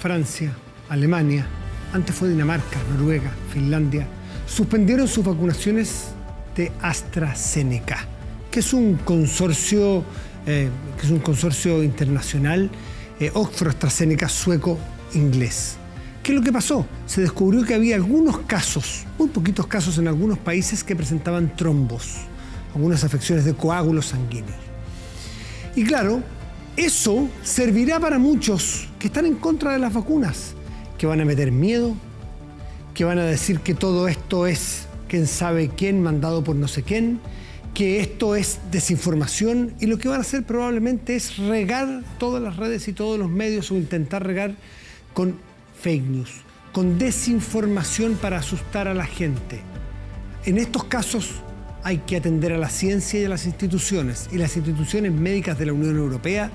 Francia, Alemania, antes fue Dinamarca, Noruega, Finlandia, suspendieron sus vacunaciones de AstraZeneca, que es un consorcio, internacional, Oxford AstraZeneca sueco-inglés. ¿Qué es lo que pasó? Se descubrió que había algunos casos, muy poquitos casos en algunos países que presentaban trombos, algunas afecciones de coágulos sanguíneos. Y claro, eso servirá para muchos que están en contra de las vacunas, que van a meter miedo, que van a decir que todo esto es quién sabe quién mandado por no sé quién, que esto es desinformación, y lo que van a hacer probablemente es regar todas las redes y todos los medios o intentar regar con fake news, con desinformación para asustar a la gente. En estos casos hay que atender a la ciencia y a las instituciones, y las instituciones médicas de la Unión Europea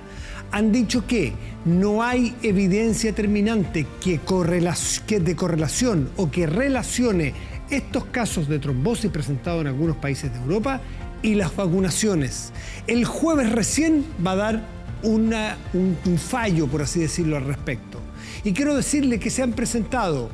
han dicho que no hay evidencia determinante de correlación o que relacione estos casos de trombosis presentados en algunos países de Europa y las vacunaciones. El jueves recién va a dar un fallo, por así decirlo, al respecto. Y quiero decirle que se han presentado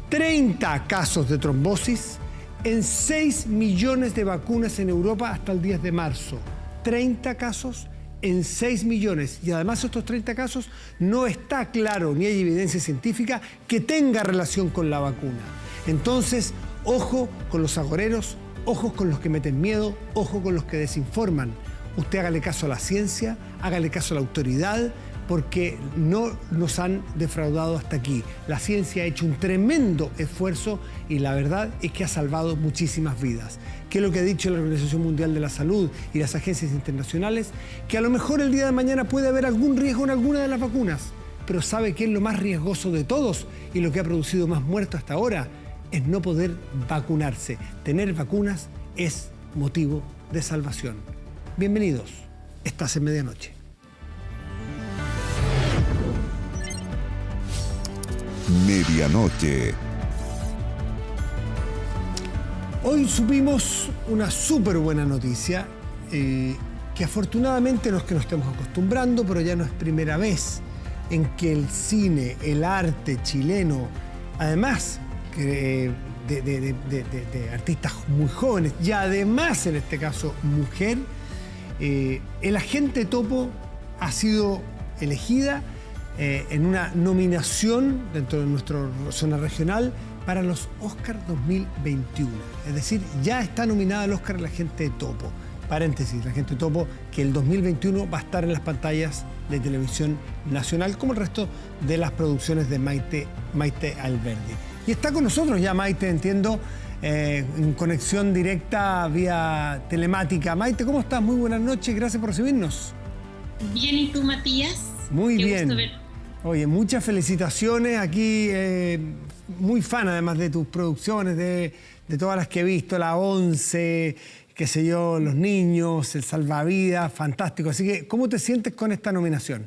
30 casos de trombosis en 6 millones de vacunas en Europa hasta el 10 de marzo. 30 casos en 6 millones. Y además estos 30 casos no está claro, ni hay evidencia científica que tenga relación con la vacuna. Entonces, ojo con los agoreros, ojo con los que meten miedo, ojo con los que desinforman. Usted hágale caso a la ciencia, hágale caso a la autoridad, porque no nos han defraudado hasta aquí. La ciencia ha hecho un tremendo esfuerzo y la verdad es que ha salvado muchísimas vidas. ¿Qué es lo que ha dicho la Organización Mundial de la Salud y las agencias internacionales? Que a lo mejor el día de mañana puede haber algún riesgo en alguna de las vacunas, pero ¿sabe qué es lo más riesgoso de todos y lo que ha producido más muertos hasta ahora? Es no poder vacunarse. Tener vacunas es motivo de salvación. Bienvenidos. Estás en Medianoche. Medianoche. Hoy supimos una súper buena noticia, que afortunadamente no es que nos estemos acostumbrando, pero ya no es primera vez en que el cine, el arte chileno, además de artistas muy jóvenes y además en este caso mujer, el Agente Topo ha sido elegida en una nominación dentro de nuestra zona regional para los Oscar 2021. Es decir, ya está nominada al Oscar el Agente Topo. Paréntesis, el Agente Topo, que el 2021 va a estar en las pantallas de televisión nacional, como el resto de las producciones de Maite Alberdi. Y está con nosotros ya Maite, entiendo, en conexión directa vía telemática. Maite, ¿cómo estás? Muy buenas noches, gracias por recibirnos. Bien, ¿y tú, Matías? Muy bien. Oye, muchas felicitaciones aquí, muy fan además de tus producciones, de todas las que he visto, la 11, qué sé yo, Los Niños, El Salvavidas, fantástico. Así que, ¿cómo te sientes con esta nominación?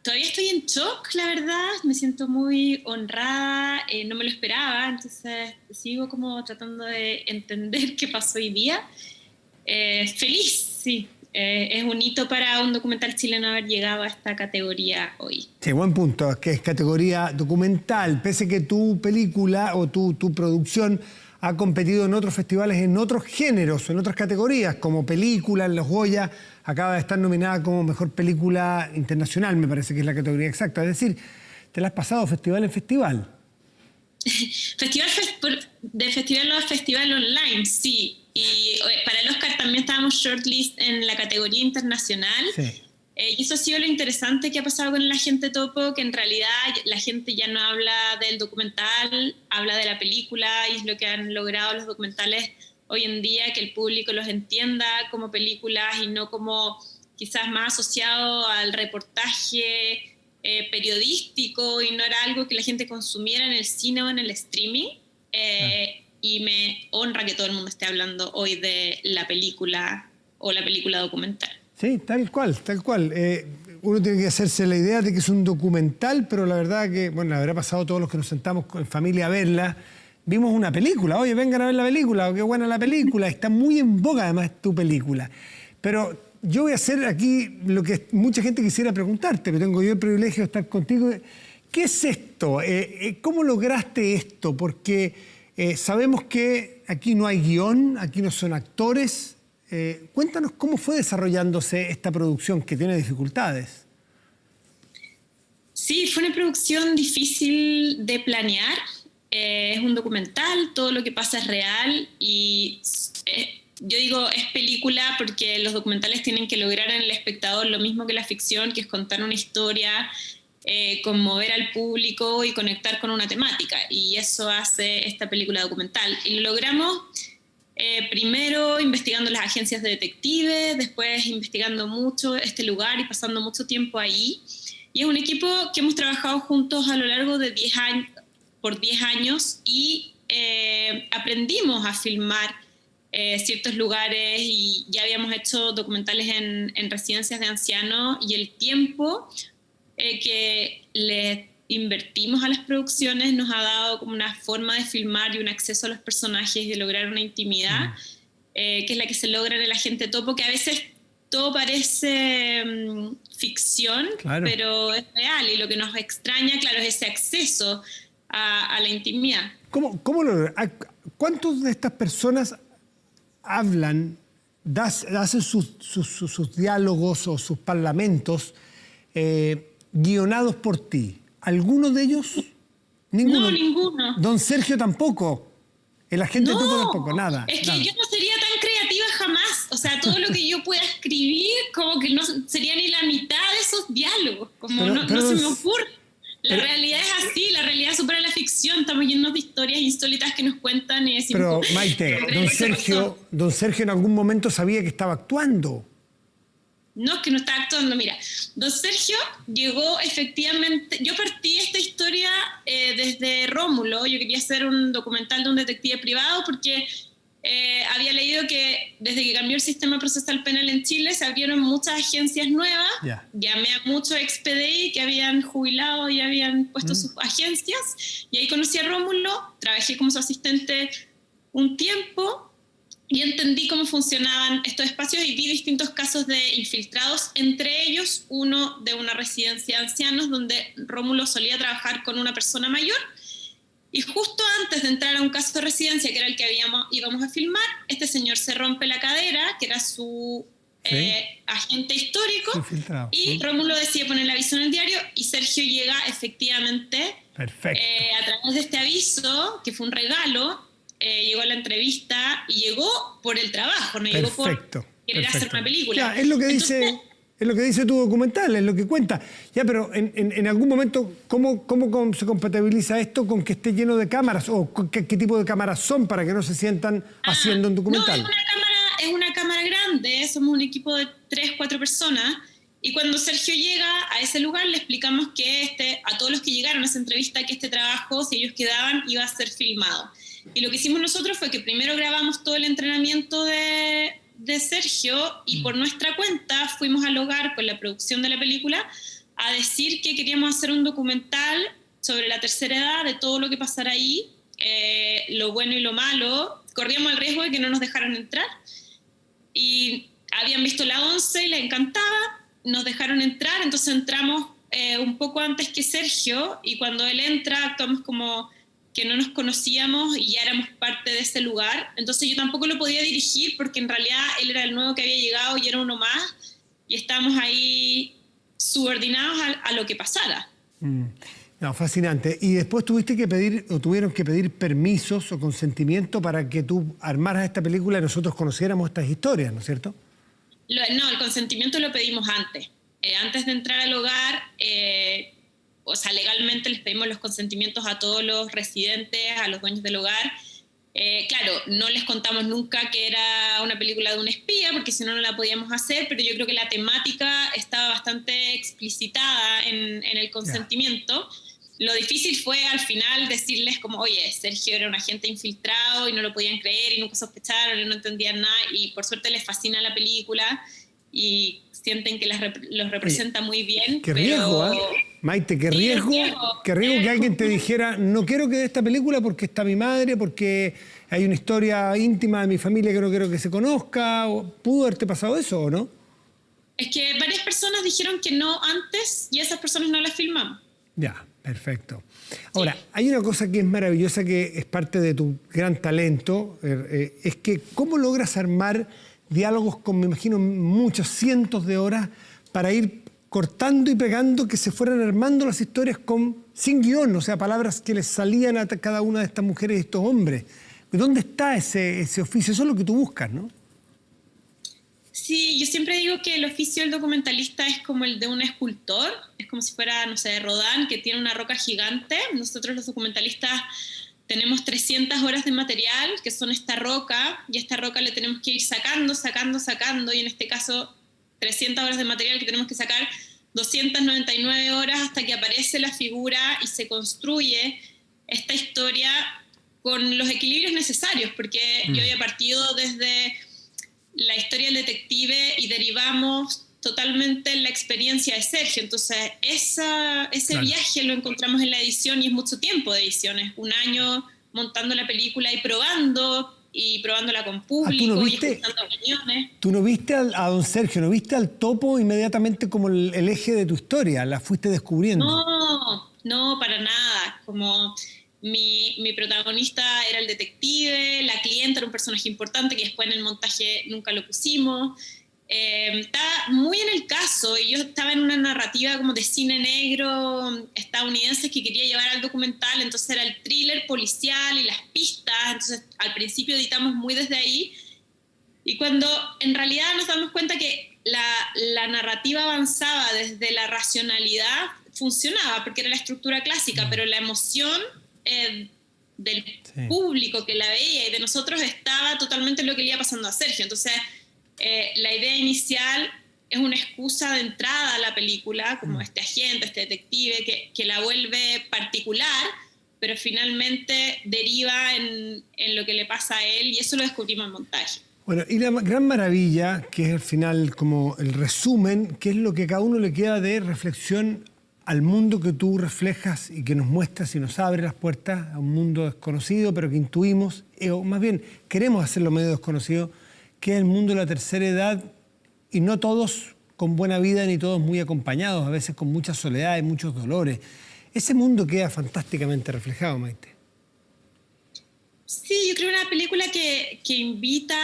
Todavía estoy en shock, la verdad, me siento muy honrada, no me lo esperaba, entonces sigo como tratando de entender qué pasó hoy día. Feliz, sí. Es un hito para un documental chileno haber llegado a esta categoría hoy. Sí, buen punto, que es categoría documental, pese que tu película o tu producción ha competido en otros festivales, en otros géneros, en otras categorías, como película, en los Goya, acaba de estar nominada como Mejor Película Internacional, me parece que es la categoría exacta. Es decir, te la has pasado festival en festival. De festival a festival online, sí. Y para el Oscar también estábamos shortlist en la categoría internacional. Sí. Y eso ha sido lo interesante que ha pasado con el Agente Topo, que en realidad la gente ya no habla del documental, habla de la película, y es lo que han logrado los documentales hoy en día, que el público los entienda como películas y no como quizás más asociado al reportaje periodístico, y no era algo que la gente consumiera en el cine o en el streaming. Y me honra que todo el mundo esté hablando hoy de la película o la película documental. Sí, tal cual, tal cual. Uno tiene que hacerse la idea de que es un documental, pero la verdad que, bueno, habrá pasado todos los que nos sentamos en familia a verla, vimos una película. Oye, vengan a ver la película, qué buena la película, está muy en boga además tu película. Pero yo voy a hacer aquí lo que mucha gente quisiera preguntarte, pero tengo yo el privilegio de estar contigo. ¿Qué es esto? ¿Cómo lograste esto? Porque sabemos que aquí no hay guión, aquí no son actores. Cuéntanos cómo fue desarrollándose esta producción que tiene dificultades. Sí, fue una producción difícil de planear. Es un documental, todo lo que pasa es real y yo digo es película porque los documentales tienen que lograr en el espectador lo mismo que la ficción, que es contar una historia, conmover al público y conectar con una temática. Y eso hace esta película documental. Y lo logramos primero investigando las agencias de detectives, después investigando mucho este lugar y pasando mucho tiempo ahí. Y es un equipo que hemos trabajado juntos a lo largo de 10 años, por 10 años y aprendimos a filmar ciertos lugares y ya habíamos hecho documentales en residencias de ancianos y el tiempo que le invertimos a las producciones nos ha dado como una forma de filmar y un acceso a los personajes y de lograr una intimidad que es la que se logra en El Agente Topo, que a veces todo parece ficción, claro, pero es real y lo que nos extraña, claro, es ese acceso a la intimidad. ¿Cómo lo ¿Cuántos de estas personas hablan, hacen sus diálogos o sus parlamentos guionados por ti? ¿Alguno de ellos? Ninguno. No, ninguno. Don Sergio tampoco. El Agente Topo tampoco, nada. Es que nada. yo no sería tan creativa jamás. O sea, todo lo que yo pueda escribir, como que no sería ni la mitad de esos diálogos. Como no se me ocurre. La realidad es así, la realidad supera la ficción. Estamos llenos de historias insólitas que nos cuentan y decimos... Pero, Maite, don Sergio en algún momento sabía que estaba actuando. No, es que no estaba actuando. Mira, don Sergio llegó efectivamente... Yo partí esta historia desde Rómulo. Yo quería hacer un documental de un detective privado porque había leído que desde que cambió el sistema procesal penal en Chile se abrieron muchas agencias nuevas. Yeah. Llamé a muchos ex-PDI que habían jubilado y habían puesto sus agencias. Y ahí conocí a Rómulo, trabajé como su asistente un tiempo y entendí cómo funcionaban estos espacios y vi distintos casos de infiltrados, entre ellos uno de una residencia de ancianos donde Rómulo solía trabajar con una persona mayor. Y justo antes de entrar a un caso de residencia, que era el que íbamos a filmar, este señor se rompe la cadera, que era su agente histórico, y Rómulo decide poner el aviso en el diario, y Sergio llega efectivamente a través de este aviso, que fue un regalo, llegó a la entrevista y llegó por el trabajo, no llegó por querer hacer una película. Ya, es lo que dice... Es lo que dice tu documental, es lo que cuenta. Ya, pero en algún momento, ¿cómo se compatibiliza esto con que esté lleno de cámaras? ¿O qué tipo de cámaras son para que no se sientan haciendo un documental? No, es una cámara grande, somos un equipo de 3, 4 personas. Y cuando Sergio llega a ese lugar, le explicamos que a todos los que llegaron a esa entrevista, que este trabajo, si ellos quedaban, iba a ser filmado. Y lo que hicimos nosotros fue que primero grabamos todo el entrenamiento de Sergio y por nuestra cuenta fuimos al hogar con la producción de la película a decir que queríamos hacer un documental sobre la tercera edad, de todo lo que pasara ahí, lo bueno y lo malo. Corríamos el riesgo de que no nos dejaran entrar y habían visto la 11 y les encantaba, nos dejaron entrar, entonces entramos un poco antes que Sergio y cuando él entra actuamos como que no nos conocíamos y ya éramos parte de ese lugar. Entonces yo tampoco lo podía dirigir porque en realidad él era el nuevo que había llegado y era uno más y estábamos ahí subordinados a lo que pasara. No, fascinante. Y después tuvieron que pedir permisos o consentimiento para que tú armaras esta película y nosotros conociéramos estas historias, ¿no es cierto? No, el consentimiento lo pedimos antes. Antes de entrar al hogar... o sea, legalmente les pedimos los consentimientos a todos los residentes, a los dueños del hogar. Claro, no les contamos nunca que era una película de un espía, porque si no, no la podíamos hacer, pero yo creo que la temática estaba bastante explicitada en el consentimiento. Lo difícil fue al final decirles como, oye, Sergio era un agente infiltrado y no lo podían creer y nunca sospecharon y no entendían nada, y por suerte les fascina la película y sienten que los representa muy bien. Qué riesgo, ¿eh? Maite, qué riesgo que alguien te dijera, no quiero que dé esta película porque está mi madre, porque hay una historia íntima de mi familia que no quiero que se conozca. ¿Pudo haberte pasado eso o no? Es que varias personas dijeron que no antes y esas personas no las filmamos. Ya, perfecto. Ahora, sí, hay una cosa que es maravillosa, que es parte de tu gran talento, es que cómo logras armar diálogos con, me imagino, muchos cientos de horas para ir cortando y pegando, que se fueran armando las historias sin guión, o sea, palabras que les salían a cada una de estas mujeres y estos hombres. ¿Dónde está ese oficio? Eso es lo que tú buscas, ¿no? Sí, yo siempre digo que el oficio del documentalista es como el de un escultor, es como si fuera, no sé, Rodin, que tiene una roca gigante. Nosotros los documentalistas tenemos 300 horas de material, que son esta roca, y esta roca le tenemos que ir sacando, y en este caso 300 horas de material que tenemos que sacar 299 horas hasta que aparece la figura y se construye esta historia con los equilibrios necesarios, porque yo había partido desde la historia del detective y derivamos totalmente en la experiencia de Sergio. Entonces, ese viaje lo encontramos en la edición, y es mucho tiempo de edición, es un año montando la película y probándola con público y escuchando opiniones. Tú no viste a don Sergio, no viste al topo inmediatamente como el eje de tu historia, la fuiste descubriendo. No, para nada. Como mi protagonista era el detective, la clienta era un personaje importante que después en el montaje nunca lo pusimos. Estaba muy en el caso, y yo estaba en una narrativa como de cine negro estadounidense que quería llevar al documental, entonces era el thriller policial y las pistas, entonces al principio editamos muy desde ahí, y cuando en realidad nos damos cuenta que la narrativa avanzaba desde la racionalidad, funcionaba porque era la estructura clásica, pero la emoción del público que la veía y de nosotros estaba totalmente en lo que le iba pasando a Sergio. Entonces la idea inicial es una excusa de entrada a la película, como este agente, este detective que la vuelve particular, pero finalmente deriva en lo que le pasa a él, y eso lo descubrimos en montaje. Bueno, y la gran maravilla, que es al final como el resumen, que es lo que a cada uno le queda de reflexión al mundo que tú reflejas y que nos muestras y nos abre las puertas a un mundo desconocido, pero que intuimos, o más bien queremos hacerlo medio desconocido, que es el mundo de la tercera edad, y no todos con buena vida ni todos muy acompañados, a veces con mucha soledad y muchos dolores. Ese mundo queda fantásticamente reflejado, Maite. Sí, yo creo una película que invita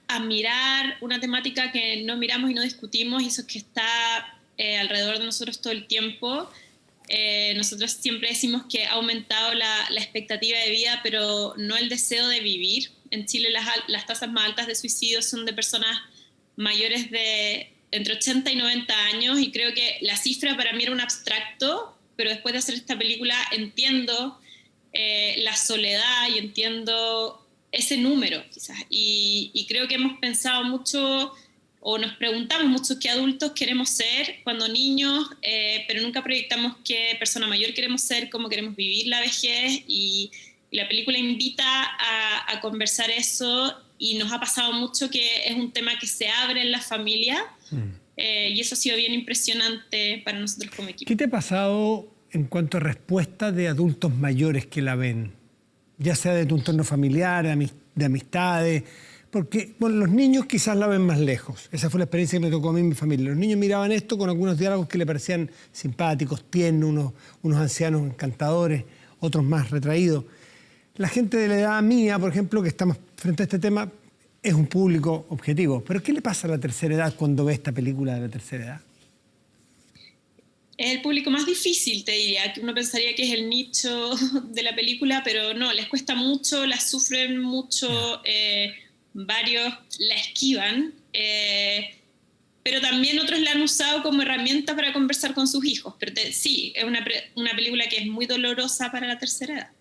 a mirar una temática que no miramos y no discutimos, y eso es que está alrededor de nosotros todo el tiempo. Nosotros siempre decimos que ha aumentado la expectativa de vida, pero no el deseo de vivir. En Chile las tasas más altas de suicidio son de personas mayores de entre 80 y 90 años, y creo que la cifra para mí era un abstracto, pero después de hacer esta película entiendo la soledad y entiendo ese número, quizás. Y creo que hemos pensado mucho, o nos preguntamos mucho, qué adultos queremos ser cuando niños, pero nunca proyectamos qué persona mayor queremos ser, cómo queremos vivir la vejez, y la película invita a conversar eso, y nos ha pasado mucho que es un tema que se abre en la familia, y eso ha sido bien impresionante para nosotros como equipo. ¿Qué te ha pasado en cuanto a respuestas de adultos mayores que la ven? Ya sea de tu entorno familiar, de amistades. Porque bueno, los niños quizás la ven más lejos. Esa fue la experiencia que me tocó a mí en mi familia. Los niños miraban esto con algunos diálogos que le parecían simpáticos, tiernos, unos ancianos encantadores, otros más retraídos. La gente de la edad mía, por ejemplo, que estamos frente a este tema, es un público objetivo. ¿Pero qué le pasa a la tercera edad cuando ve esta película de la tercera edad? Es el público más difícil, te diría, que uno pensaría que es el nicho de la película, pero no, les cuesta mucho, la sufren mucho, varios la esquivan, pero también otros la han usado como herramienta para conversar con sus hijos. Pero sí, es una película que es muy dolorosa para la tercera edad.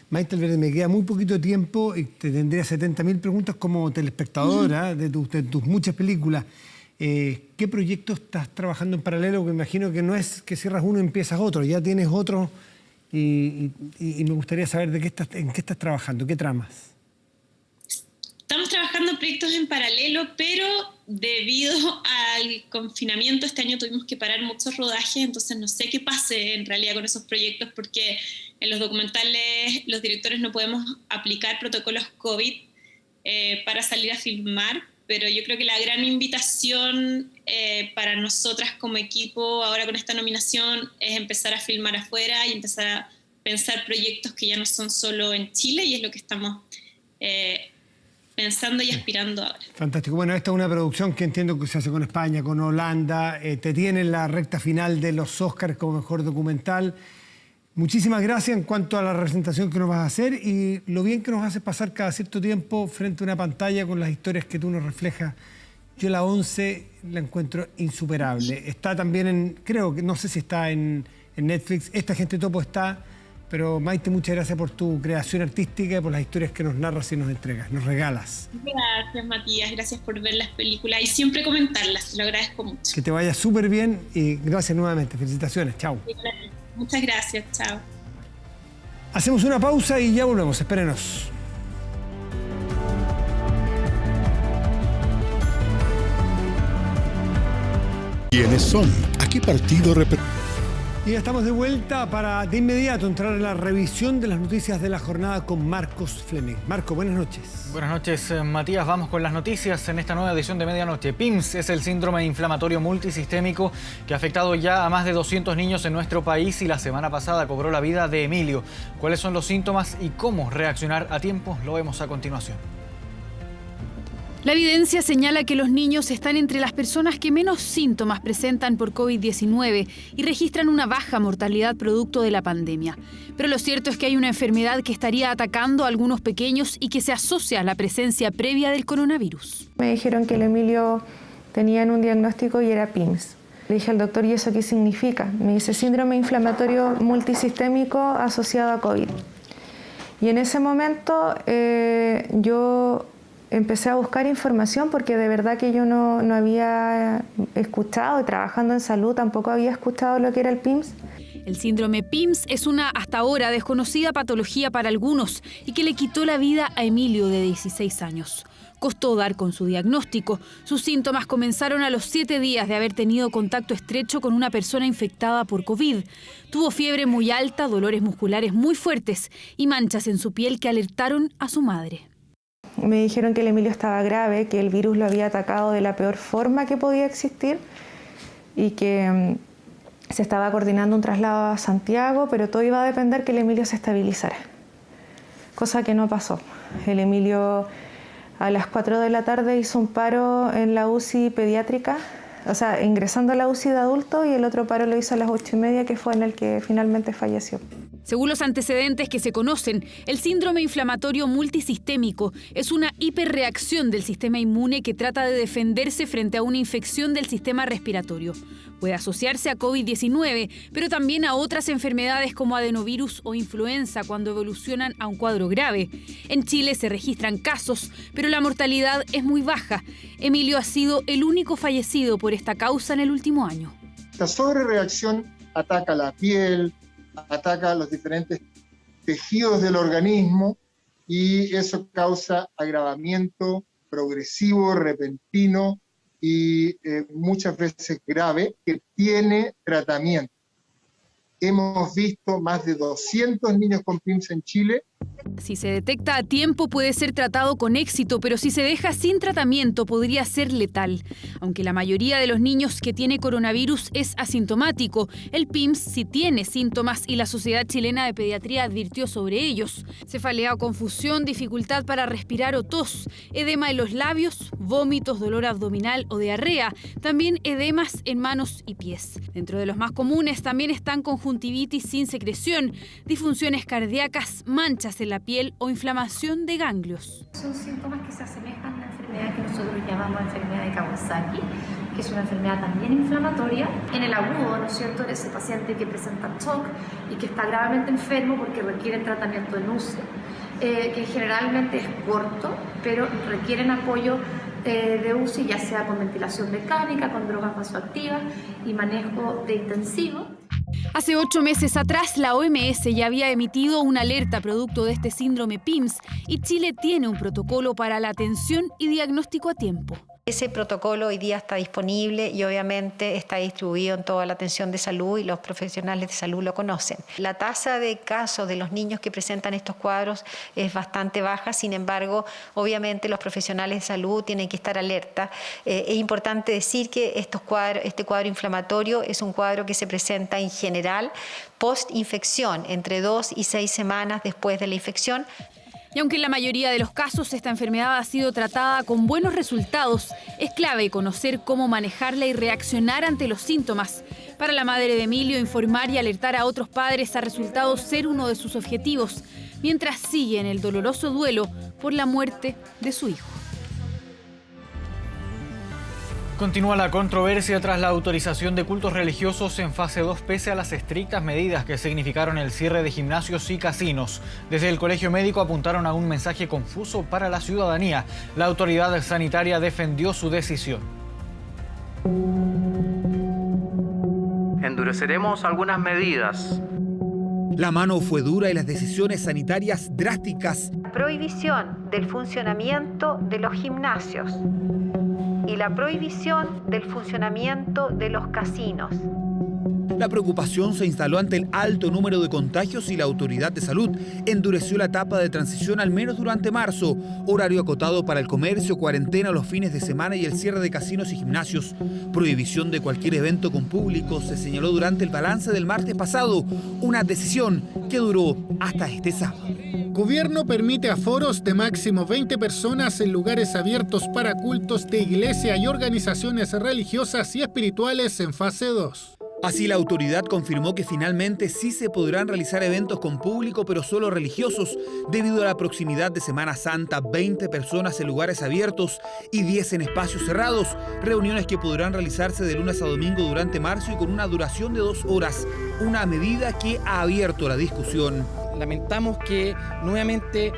Maite Alberdi, me queda muy poquito tiempo y te tendría 70.000 preguntas como telespectadora de tus muchas películas. ¿Qué proyectos estás trabajando en paralelo? Porque me imagino que no es que cierras uno y empiezas otro, ya tienes otro, y me gustaría saber en qué estás trabajando, qué tramas. Estamos trabajando en proyectos en paralelo, pero debido al confinamiento este año tuvimos que parar muchos rodajes, entonces no sé qué pase en realidad con esos proyectos, porque en los documentales los directores no podemos aplicar protocolos COVID para salir a filmar. pero yo creo que la gran invitación para nosotras como equipo ahora con esta nominación es empezar a filmar afuera y empezar a pensar proyectos que ya no son solo en Chile, y es lo que estamos pensando y aspirando ahora. Fantástico. Bueno, esta es una producción que entiendo que se hace con España, con Holanda, te tiene en la recta final de los Oscars como mejor documental. Muchísimas gracias en cuanto a la representación que nos vas a hacer y lo bien que nos haces pasar cada cierto tiempo frente a una pantalla con las historias que tú nos reflejas. Yo la 11 la encuentro insuperable. Está también creo que, no sé si está en Netflix, Esta Gente Topo está, pero Maite, muchas gracias por tu creación artística y por las historias que nos narras y nos entregas, nos regalas. Gracias, Matías, gracias por ver las películas y siempre comentarlas, te lo agradezco mucho. Que te vaya súper bien y gracias nuevamente, felicitaciones, chao. Muchas gracias, chao. Hacemos una pausa y ya volvemos, espérenos. ¿Quiénes son? ¿A qué partido representan? Y ya estamos de vuelta para de inmediato entrar en la revisión de las noticias de la jornada con Marcos Fleming. Marco, buenas noches. Buenas noches, Matías. Vamos con las noticias en esta nueva edición de Medianoche. PIMS es el síndrome inflamatorio multisistémico que ha afectado ya a más de 200 niños en nuestro país y la semana pasada cobró la vida de Emilio. ¿Cuáles son los síntomas y cómo reaccionar a tiempo? Lo vemos a continuación. La evidencia señala que los niños están entre las personas que menos síntomas presentan por COVID-19 y registran una baja mortalidad producto de la pandemia. Pero lo cierto es que hay una enfermedad que estaría atacando a algunos pequeños y que se asocia a la presencia previa del coronavirus. Me dijeron que el Emilio tenía un diagnóstico y era PIMS. Le dije al doctor, ¿y eso qué significa? Me dice síndrome inflamatorio multisistémico asociado a COVID. Y en ese momento yo empecé a buscar información porque de verdad que yo no había escuchado, y trabajando en salud tampoco había escuchado lo que era el PIMS. El síndrome PIMS es una hasta ahora desconocida patología para algunos y que le quitó la vida a Emilio de 16 años. Costó dar con su diagnóstico. Sus síntomas comenzaron a los 7 días de haber tenido contacto estrecho con una persona infectada por COVID. Tuvo fiebre muy alta, dolores musculares muy fuertes y manchas en su piel que alertaron a su madre. Me dijeron que el Emilio estaba grave, que el virus lo había atacado de la peor forma que podía existir y que se estaba coordinando un traslado a Santiago, pero todo iba a depender que el Emilio se estabilizara. Cosa que no pasó. El Emilio a las 4 de la tarde hizo un paro en la UCI pediátrica, o sea, ingresando a la UCI de adulto, y el otro paro lo hizo a las 8:30, que fue en el que finalmente falleció. Según los antecedentes que se conocen, el síndrome inflamatorio multisistémico es una hiperreacción del sistema inmune que trata de defenderse frente a una infección del sistema respiratorio. Puede asociarse a COVID-19, pero también a otras enfermedades como adenovirus o influenza cuando evolucionan a un cuadro grave. En Chile se registran casos, pero la mortalidad es muy baja. Emilio ha sido el único fallecido por esta causa en el último año. Esta sobrereacción ataca la piel, ataca los diferentes tejidos del organismo y eso causa agravamiento progresivo, repentino y muchas veces grave, que tiene tratamiento. Hemos visto más de 200 niños con PIMS en Chile. Si se detecta a tiempo puede ser tratado con éxito, pero si se deja sin tratamiento podría ser letal. Aunque la mayoría de los niños que tiene coronavirus es asintomático, el PIMS sí tiene síntomas y la Sociedad Chilena de Pediatría advirtió sobre ellos. Cefalea o confusión, dificultad para respirar o tos, edema en los labios, vómitos, dolor abdominal o diarrea, también edemas en manos y pies. Dentro de los más comunes también están conjuntivitis sin secreción, disfunciones cardíacas, manchas en la piel o inflamación de ganglios. Son síntomas que se asemejan a una enfermedad que nosotros llamamos enfermedad de Kawasaki, que es una enfermedad también inflamatoria. En el agudo, ¿no es cierto?, en ese paciente que presenta shock y que está gravemente enfermo porque requiere tratamiento en UCI, que generalmente es corto, pero requieren apoyo de UCI, ya sea con ventilación mecánica, con drogas vasoactivas y manejo de intensivo. Hace 8 meses atrás, la OMS ya había emitido una alerta producto de este síndrome PIMS y Chile tiene un protocolo para la atención y diagnóstico a tiempo. Ese protocolo hoy día está disponible y obviamente está distribuido en toda la atención de salud y los profesionales de salud lo conocen. La tasa de casos de los niños que presentan estos cuadros es bastante baja, sin embargo, obviamente los profesionales de salud tienen que estar alerta. Es importante decir que este cuadro inflamatorio es un cuadro que se presenta en general post-infección, entre 2 y 6 semanas después de la infección. Y aunque en la mayoría de los casos esta enfermedad ha sido tratada con buenos resultados, es clave conocer cómo manejarla y reaccionar ante los síntomas. Para la madre de Emilio, informar y alertar a otros padres ha resultado ser uno de sus objetivos, mientras sigue en el doloroso duelo por la muerte de su hijo. Continúa la controversia tras la autorización de cultos religiosos en fase 2 pese a las estrictas medidas que significaron el cierre de gimnasios y casinos. Desde el Colegio Médico apuntaron a un mensaje confuso para la ciudadanía. La autoridad sanitaria defendió su decisión. Endureceremos algunas medidas. La mano fue dura y las decisiones sanitarias drásticas. Prohibición del funcionamiento de los gimnasios y la prohibición del funcionamiento de los casinos. La preocupación se instaló ante el alto número de contagios y la autoridad de salud endureció la etapa de transición al menos durante marzo. Horario acotado para el comercio, cuarentena los fines de semana y el cierre de casinos y gimnasios. Prohibición de cualquier evento con público se señaló durante el balance del martes pasado. Una decisión que duró hasta este sábado. Gobierno permite aforos de máximo 20 personas en lugares abiertos para cultos de iglesia y organizaciones religiosas y espirituales en fase 2. Así, la autoridad confirmó que finalmente sí se podrán realizar eventos con público, pero solo religiosos, debido a la proximidad de Semana Santa, 20 personas en lugares abiertos y 10 en espacios cerrados, reuniones que podrán realizarse de lunes a domingo durante marzo y con una duración de 2 horas, una medida que ha abierto la discusión. Lamentamos que nuevamente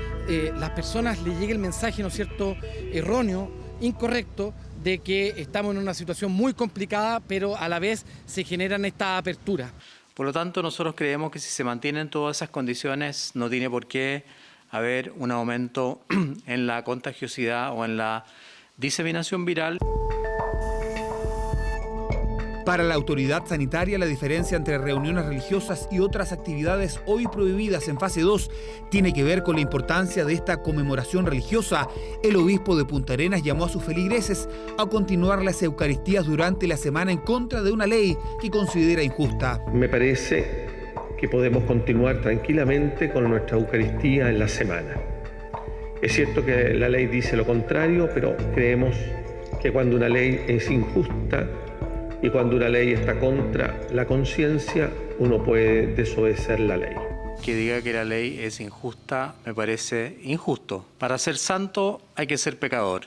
las personas les llegue el mensaje, ¿no es cierto?, erróneo, incorrecto, de que estamos en una situación muy complicada, pero a la vez se generan esta apertura. Por lo tanto, nosotros creemos que si se mantienen todas esas condiciones, no tiene por qué haber un aumento en la contagiosidad o en la diseminación viral. Para la autoridad sanitaria, la diferencia entre reuniones religiosas y otras actividades hoy prohibidas en fase 2 tiene que ver con la importancia de esta conmemoración religiosa. El obispo de Punta Arenas llamó a sus feligreses a continuar las eucaristías durante la semana en contra de una ley que considera injusta. Me parece que podemos continuar tranquilamente con nuestra Eucaristía en la semana. Es cierto que la ley dice lo contrario, pero creemos que cuando una ley es injusta y cuando una ley está contra la conciencia, uno puede desobedecer la ley. Que diga que la ley es injusta me parece injusto. Para ser santo hay que ser pecador.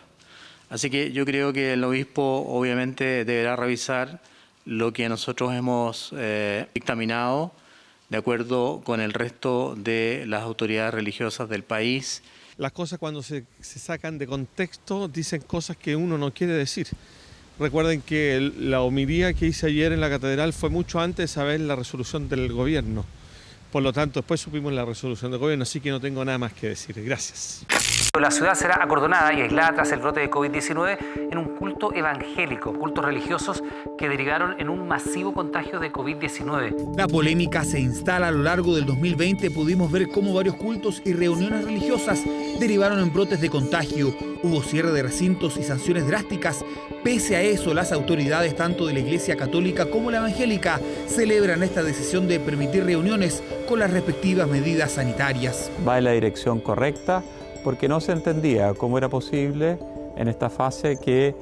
Así que yo creo que el obispo obviamente deberá revisar lo que nosotros hemos dictaminado de acuerdo con el resto de las autoridades religiosas del país. Las cosas cuando se sacan de contexto dicen cosas que uno no quiere decir. Recuerden que la homilía que hice ayer en la catedral fue mucho antes de saber la resolución del gobierno. Por lo tanto, después supimos la resolución del gobierno, así que no tengo nada más que decir. Gracias. La ciudad será acordonada y aislada tras el brote de COVID-19 en un culto evangélico, cultos religiosos que derivaron en un masivo contagio de COVID-19. La polémica se instala a lo largo del 2020. Pudimos ver cómo varios cultos y reuniones religiosas derivaron en brotes de contagio. Hubo cierre de recintos y sanciones drásticas. Pese a eso, las autoridades, tanto de la Iglesia Católica como la Evangélica, celebran esta decisión de permitir reuniones con las respectivas medidas sanitarias. Va en la dirección correcta, porque no se entendía cómo era posible en esta fase que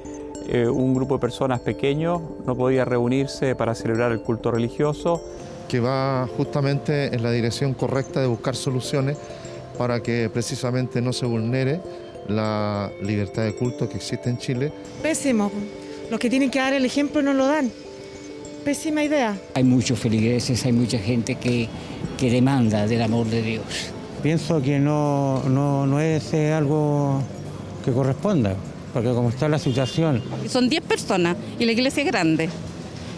un grupo de personas pequeño no podía reunirse para celebrar el culto religioso. Que va justamente en la dirección correcta de buscar soluciones para que precisamente no se vulnere la libertad de culto que existe en Chile. Pésimo. Los que tienen que dar el ejemplo no lo dan. Pésima idea. Hay muchos feligreses, hay mucha gente que demanda del amor de Dios. Pienso que no es algo que corresponda, porque como está la situación... Son 10 personas y la iglesia es grande.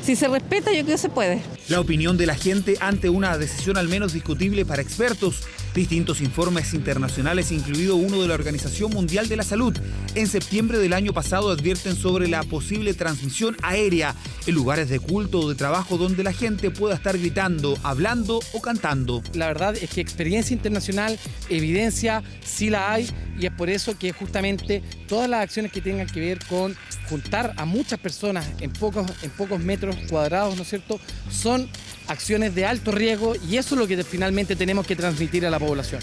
Si se respeta, yo creo que se puede. La opinión de la gente ante una decisión al menos discutible para expertos Distintos informes internacionales, incluido uno de la Organización Mundial de la Salud, en septiembre del año pasado advierten sobre la posible transmisión aérea en lugares de culto o de trabajo donde la gente pueda estar gritando, hablando o cantando. La verdad es que experiencia internacional, evidencia, sí la hay, y es por eso que justamente todas las acciones que tengan que ver con juntar a muchas personas en pocos metros cuadrados, ¿no es cierto?, son acciones de alto riesgo, y eso es lo que finalmente tenemos que transmitir a la población.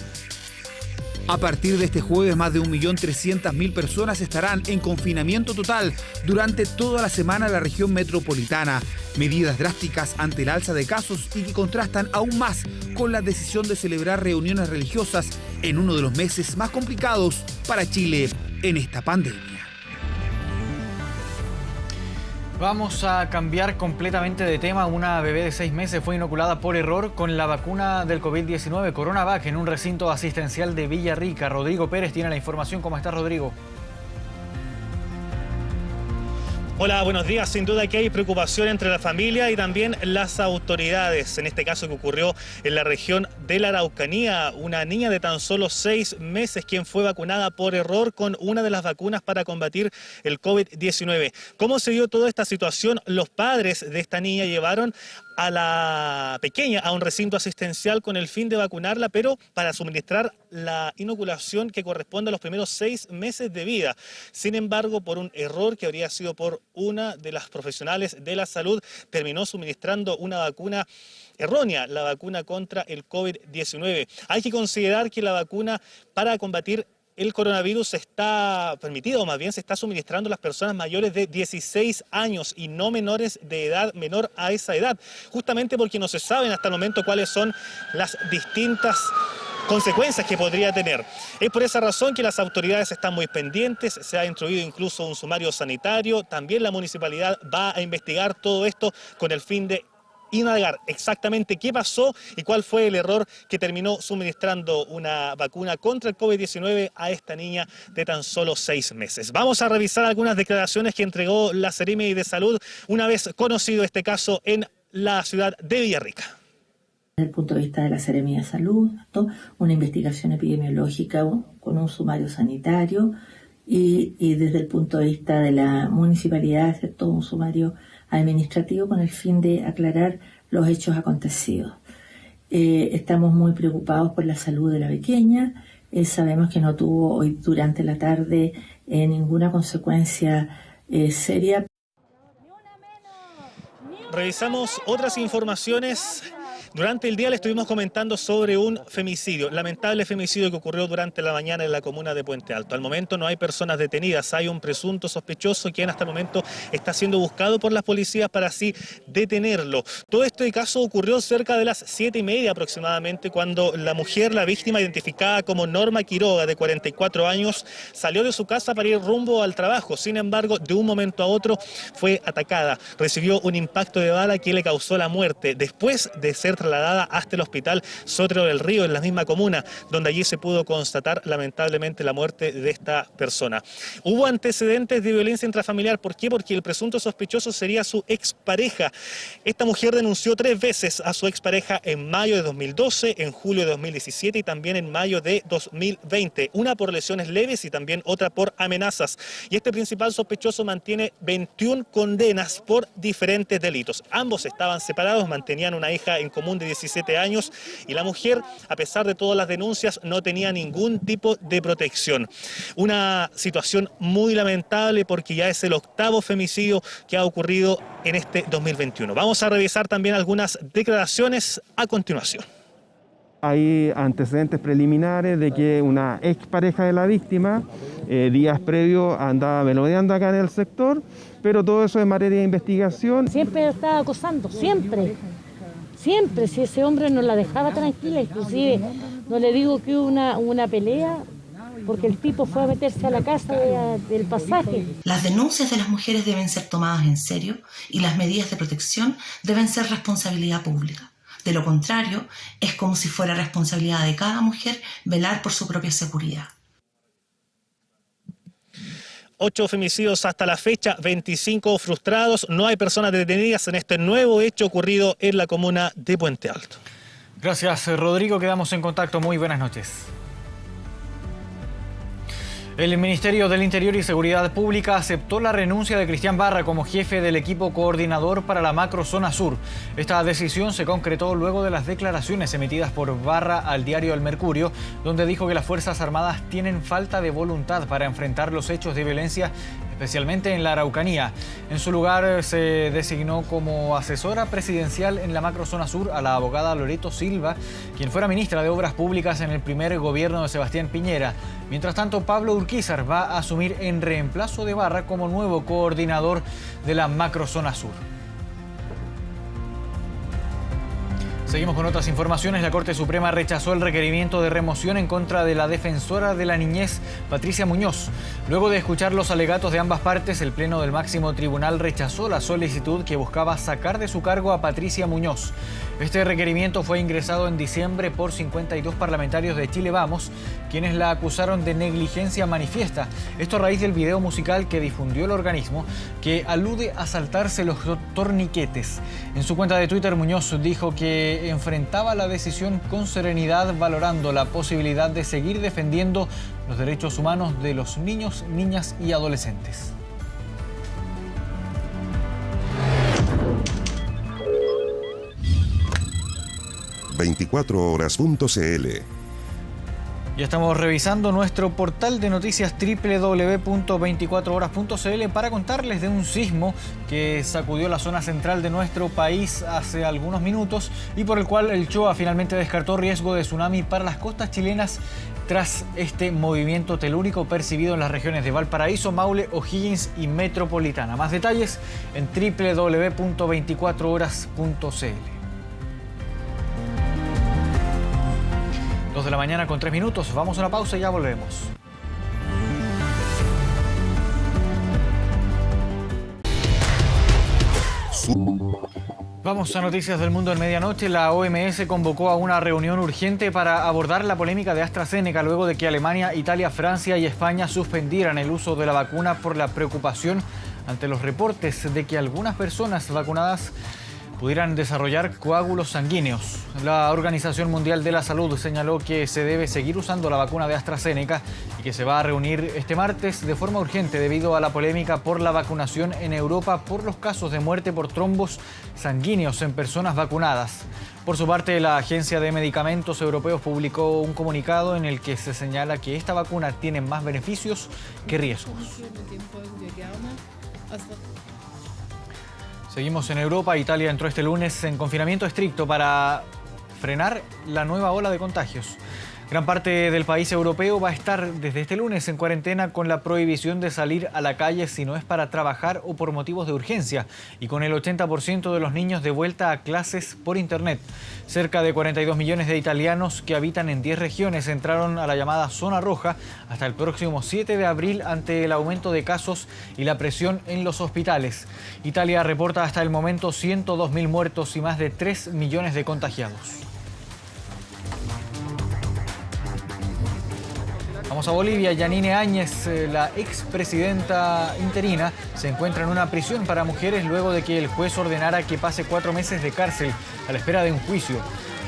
A partir de este jueves, más de 1.300.000 personas estarán en confinamiento total durante toda la semana en la región metropolitana. Medidas drásticas ante el alza de casos y que contrastan aún más con la decisión de celebrar reuniones religiosas en uno de los meses más complicados para Chile en esta pandemia. Vamos a cambiar completamente de tema. Una bebé de 6 meses fue inoculada por error con la vacuna del COVID-19 CoronaVac en un recinto asistencial de Villarrica. Rodrigo Pérez tiene la información. ¿Cómo está, Rodrigo? Hola, buenos días. Sin duda que hay preocupación entre la familia y también las autoridades. En este caso que ocurrió en la región de la Araucanía, una niña de tan solo 6 meses quien fue vacunada por error con una de las vacunas para combatir el COVID-19. ¿Cómo se dio toda esta situación? Los padres de esta niña llevaron a la pequeña a un recinto asistencial con el fin de vacunarla, pero para suministrar la inoculación que corresponde a los primeros 6 meses de vida. Sin embargo, por un error que habría sido por una de las profesionales de la salud, terminó suministrando una vacuna errónea, la vacuna contra el COVID-19. Hay que considerar que la vacuna para combatir el coronavirus está permitido, o más bien se está suministrando a las personas mayores de 16 años y no menores de edad menor a esa edad, justamente porque no se saben hasta el momento cuáles son las distintas consecuencias que podría tener. Es por esa razón que las autoridades están muy pendientes, se ha instruido incluso un sumario sanitario, también la municipalidad va a investigar todo esto con el fin de indagar exactamente qué pasó y cuál fue el error que terminó suministrando una vacuna contra el COVID-19 a esta niña de tan solo 6 meses. Vamos a revisar algunas declaraciones que entregó la Seremi de Salud una vez conocido este caso en la ciudad de Villarrica. Desde el punto de vista de la Seremi de Salud, una investigación epidemiológica con un sumario sanitario y desde el punto de vista de la municipalidad, un sumario administrativo con el fin de aclarar los hechos acontecidos. Estamos muy preocupados por la salud de la pequeña. Sabemos que no tuvo hoy durante la tarde ninguna consecuencia seria. Revisamos otras informaciones. Durante el día le estuvimos comentando sobre un femicidio, lamentable femicidio que ocurrió durante la mañana en la comuna de Puente Alto. Al momento no hay personas detenidas, hay un presunto sospechoso quien hasta el momento está siendo buscado por las policías para así detenerlo. Todo este caso ocurrió cerca de las 7:30 aproximadamente, cuando la mujer, la víctima identificada como Norma Quiroga, de 44 años, salió de su casa para ir rumbo al trabajo. Sin embargo, de un momento a otro fue atacada, recibió un impacto de bala que le causó la muerte, después de ser trasladada hasta el hospital Sotero del Río, en la misma comuna, donde allí se pudo constatar lamentablemente la muerte de esta persona. Hubo antecedentes de violencia intrafamiliar. ¿Por qué? Porque el presunto sospechoso sería su expareja. Esta mujer denunció 3 veces a su expareja en mayo de 2012, en julio de 2017 y también en mayo de 2020. Una por lesiones leves y también otra por amenazas. Y este principal sospechoso mantiene 21 condenas por diferentes delitos. Ambos estaban separados, mantenían una hija en común de 17 años y la mujer, a pesar de todas las denuncias, no tenía ningún tipo de protección. Una situación muy lamentable porque ya es el 8º femicidio que ha ocurrido en este 2021. Vamos a revisar también algunas declaraciones a continuación. Hay antecedentes preliminares de que una expareja de la víctima, días previos, andaba melodeando acá en el sector, pero todo eso es materia de investigación. Siempre estaba acosando, siempre, si ese hombre no la dejaba tranquila, inclusive no le digo que hubo una pelea, porque el tipo fue a meterse a la casa del pasaje. Las denuncias de las mujeres deben ser tomadas en serio y las medidas de protección deben ser responsabilidad pública. De lo contrario, es como si fuera responsabilidad de cada mujer velar por su propia seguridad. 8 femicidios hasta la fecha, 25 frustrados. No hay personas detenidas en este nuevo hecho ocurrido en la comuna de Puente Alto. Gracias, Rodrigo. Quedamos en contacto. Muy buenas noches. El Ministerio del Interior y Seguridad Pública aceptó la renuncia de Cristian Barra como jefe del equipo coordinador para la macrozona sur. Esta decisión se concretó luego de las declaraciones emitidas por Barra al diario El Mercurio, donde dijo que las Fuerzas Armadas tienen falta de voluntad para enfrentar los hechos de violencia, especialmente en la Araucanía. En su lugar se designó como asesora presidencial en la macrozona sur a la abogada Loreto Silva, quien fuera ministra de Obras Públicas en el primer gobierno de Sebastián Piñera. Mientras tanto, Pablo Urquizar va a asumir en reemplazo de Barra como nuevo coordinador de la macrozona sur. Seguimos con otras informaciones. La Corte Suprema rechazó el requerimiento de remoción en contra de la defensora de la niñez, Patricia Muñoz. Luego de escuchar los alegatos de ambas partes, el Pleno del Máximo Tribunal rechazó la solicitud que buscaba sacar de su cargo a Patricia Muñoz. Este requerimiento fue ingresado en diciembre por 52 parlamentarios de Chile Vamos, quienes la acusaron de negligencia manifiesta. Esto a raíz del video musical que difundió el organismo, que alude a saltarse los torniquetes. En su cuenta de Twitter, Muñoz dijo que enfrentaba la decisión con serenidad, valorando la posibilidad de seguir defendiendo los derechos humanos de los niños, niñas y adolescentes. ...24horas.cl. Ya estamos revisando nuestro portal de noticias www.24horas.cl para contarles de un sismo que sacudió la zona central de nuestro país hace algunos minutos y por el cual el CHOA finalmente descartó riesgo de tsunami para las costas chilenas tras este movimiento telúrico percibido en las regiones de Valparaíso, Maule, O'Higgins y Metropolitana. Más detalles en www.24horas.cl. 2 de la mañana con 3 minutos. Vamos a una pausa y ya volvemos. Vamos a noticias del mundo en medianoche. La OMS convocó a una reunión urgente para abordar la polémica de AstraZeneca luego de que Alemania, Italia, Francia y España suspendieran el uso de la vacuna por la preocupación ante los reportes de que algunas personas vacunadas pudieran desarrollar coágulos sanguíneos. La Organización Mundial de la Salud señaló que se debe seguir usando la vacuna de AstraZeneca y que se va a reunir este martes de forma urgente debido a la polémica por la vacunación en Europa por los casos de muerte por trombos sanguíneos en personas vacunadas. Por su parte, la Agencia de Medicamentos Europeos publicó un comunicado en el que se señala que esta vacuna tiene más beneficios que riesgos. Seguimos en Europa. Italia entró este lunes en confinamiento estricto para frenar la nueva ola de contagios. Gran parte del país europeo va a estar desde este lunes en cuarentena con la prohibición de salir a la calle si no es para trabajar o por motivos de urgencia y con el 80% de los niños de vuelta a clases por internet. Cerca de 42 millones de italianos que habitan en 10 regiones entraron a la llamada zona roja hasta el próximo 7 de abril ante el aumento de casos y la presión en los hospitales. Italia reporta hasta el momento 102.000 muertos y más de 3 millones de contagiados. Vamos a Bolivia. Yanine Áñez, la expresidenta interina, se encuentra en una prisión para mujeres luego de que el juez ordenara que pase 4 meses de cárcel a la espera de un juicio.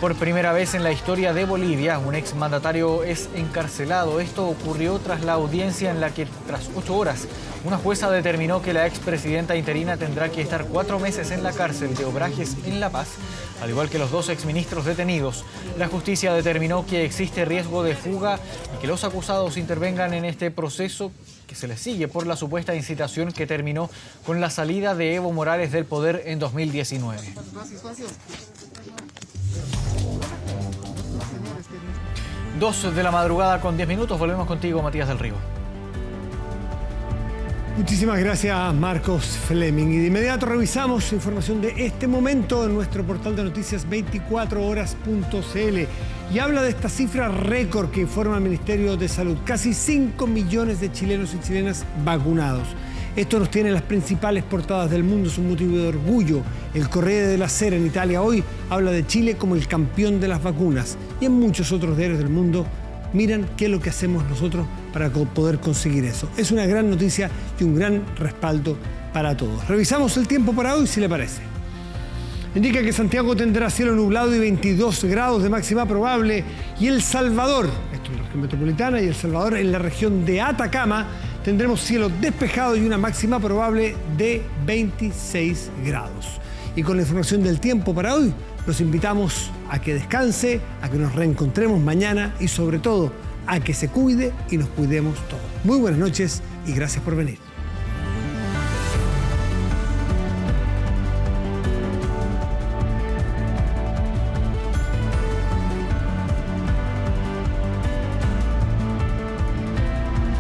Por primera vez en la historia de Bolivia, un exmandatario es encarcelado. Esto ocurrió tras la audiencia en la que, tras 8 horas, una jueza determinó que la expresidenta interina tendrá que estar 4 meses en la cárcel de Obrajes en La Paz, al igual que los 2 exministros detenidos. La justicia determinó que existe riesgo de fuga y que los acusados intervengan en este proceso que se les sigue por la supuesta incitación que terminó con la salida de Evo Morales del poder en 2019. 2 de la madrugada con 10 minutos. Volvemos contigo, Matías del Río. Muchísimas gracias, Marcos Fleming. Y de inmediato revisamos información de este momento en nuestro portal de noticias 24horas.cl. Y habla de esta cifra récord que informa el Ministerio de Salud. Casi 5 millones de chilenos y chilenas vacunados. Esto nos tiene en las principales portadas del mundo, es un motivo de orgullo. El Corriere della Sera en Italia hoy habla de Chile como el campeón de las vacunas. Y en muchos otros diarios del mundo miran qué es lo que hacemos nosotros para poder conseguir eso. Es una gran noticia y un gran respaldo para todos. Revisamos el tiempo para hoy, si le parece. indica que Santiago tendrá cielo nublado y 22 grados de máxima probable, y El Salvador, esto en la región metropolitana, y El Salvador en la región de Atacama, tendremos cielo despejado y una máxima probable de 26 grados. Y con la información del tiempo para hoy, los invitamos a que descanse, a que nos reencontremos mañana y sobre todo a que se cuide y nos cuidemos todos. Muy buenas noches y gracias por venir.